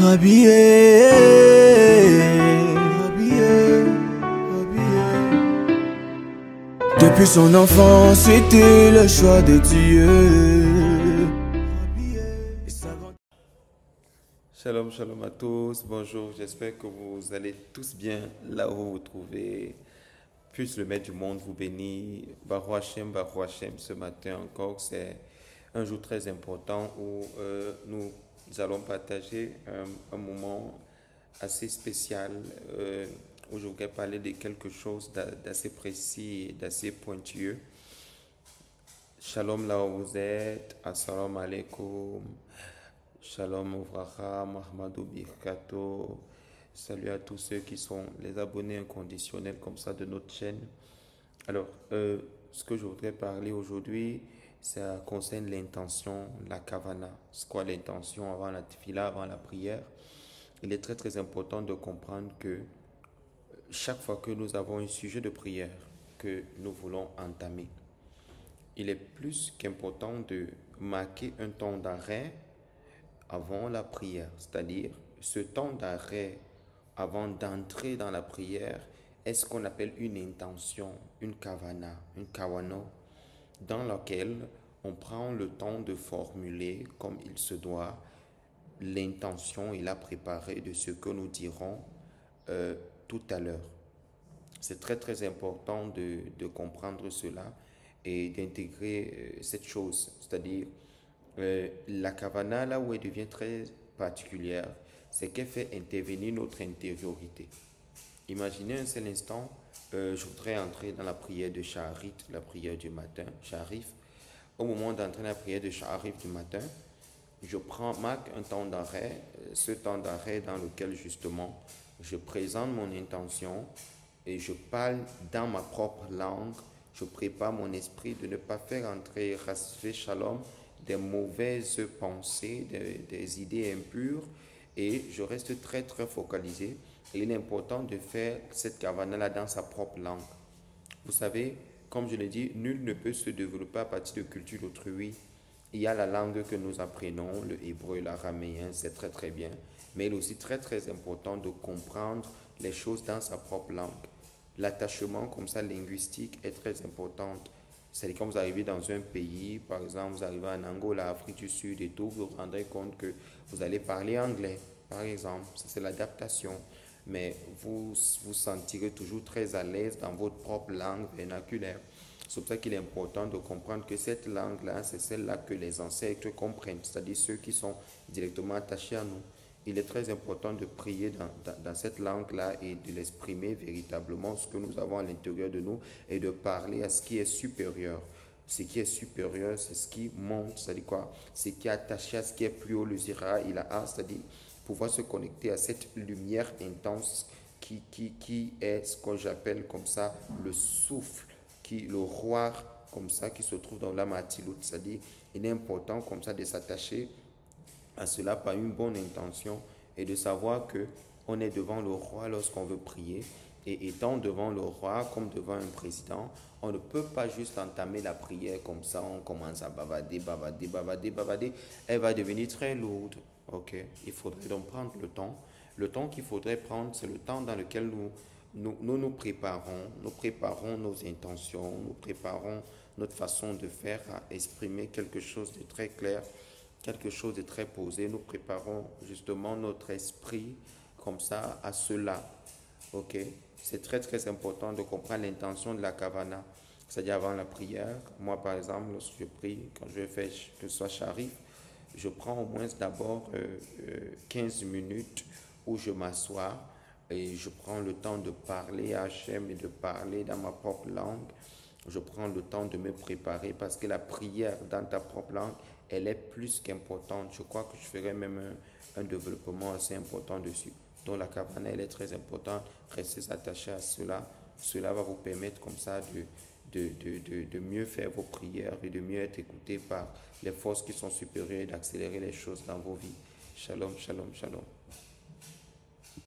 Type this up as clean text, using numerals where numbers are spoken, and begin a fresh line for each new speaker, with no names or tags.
Habillé, habillé, habillé. Depuis son enfance, c'était le choix de Dieu.
Shalom, shalom à tous, bonjour, j'espère que vous allez tous bien là où vous vous trouvez. Puisse le Maître du monde vous bénir. Baruch Hashem, ce matin encore, c'est un jour très important où nous allons partager un moment assez spécial où je voudrais parler de quelque chose d'assez précis et d'assez pointilleux. Shalom là où vous êtes, assalamu alaikum. Shalom Uvracha, Mahmadou Birkato. Salut à tous ceux qui sont les abonnés inconditionnels comme ça de notre chaîne. Alors, ce que je voudrais parler aujourd'hui, ça concerne l'intention, la kavana. C'est quoi l'intention avant la tefila, avant la prière? Il est très très important de comprendre que chaque fois que nous avons un sujet de prière que nous voulons entamer, il est plus qu'important de marquer un temps d'arrêt avant la prière, c'est-à-dire ce temps d'arrêt avant d'entrer dans la prière est ce qu'on appelle une intention, une kavana, une kawano, dans laquelle on prend le temps de formuler comme il se doit l'intention et la préparer de ce que nous dirons tout à l'heure. C'est très très important de comprendre cela et d'intégrer cette chose, c'est-à-dire la kavana, là où elle devient très particulière, c'est qu'elle fait intervenir notre intériorité. Imaginez un seul instant, je voudrais entrer dans la prière de Shaharit, la prière du matin, Sharif. Au moment d'entrer dans la prière de Sharif du matin, je marque un temps d'arrêt, ce temps d'arrêt dans lequel justement je présente mon intention et je parle dans ma propre langue. Je prépare mon esprit de ne pas faire entrer Rasvé Shalom des mauvaises pensées, des idées impures, et je reste très très focalisé. Et il est important de faire cette kavana-là dans sa propre langue. Vous savez, comme je l'ai dit, nul ne peut se développer à partir de culture d'autrui. Il y a la langue que nous apprenons, le hébreu et l'araméen, c'est très très bien, mais il est aussi très très important de comprendre les choses dans sa propre langue. L'attachement comme ça linguistique est très important. C'est-à-dire quand vous arrivez dans un pays, par exemple, vous arrivez en Angola, Afrique du Sud et tout, vous vous rendrez compte que vous allez parler anglais, par exemple. Ça, c'est l'adaptation. Mais vous vous sentirez toujours très à l'aise dans votre propre langue vernaculaire. C'est pour ça qu'il est important de comprendre que cette langue-là, c'est celle-là que les ancêtres comprennent, c'est-à-dire ceux qui sont directement attachés à nous. Il est très important de prier dans cette langue-là et de l'exprimer véritablement ce que nous avons à l'intérieur de nous et de parler à ce qui est supérieur. Ce qui est supérieur, c'est ce qui monte, c'est-à-dire quoi? Ce qui est attaché à ce qui est plus haut, le zira, il a, c'est-à-dire pouvoir se connecter à cette lumière intense qui est ce que j'appelle comme ça le souffle, le roi comme ça qui se trouve dans la matiloute. C'est-à-dire, il est important comme ça de s'attacher à cela par une bonne intention et de savoir que on est devant le roi lorsqu'on veut prier, et étant devant le roi comme devant un président, on ne peut pas juste entamer la prière comme ça, on commence à bavader, elle va devenir très lourde. Ok, il faudrait donc prendre le temps. Le temps qu'il faudrait prendre, c'est le temps dans lequel nous préparons nos intentions, nous préparons notre façon de faire à exprimer quelque chose de très clair, quelque chose de très posé. Nous préparons justement notre esprit comme ça à cela. Ok, c'est très très important de comprendre l'intention de la kavana, c'est-à-dire avant la prière. Moi par exemple, lorsque je prie, quand je fais que ce soit Sharif, je prends au moins d'abord 15 minutes où je m'assois et je prends le temps de parler à Hachem et de parler dans ma propre langue. Je prends le temps de me préparer parce que la prière dans ta propre langue, elle est plus qu'importante. Je crois que je ferai même un développement assez important dessus. Donc la kavana, elle est très importante. Restez attachés à cela. Cela va vous permettre comme ça de mieux faire vos prières et de mieux être écouté par les forces qui sont supérieures et d'accélérer les choses dans vos vies. Shalom, shalom, shalom.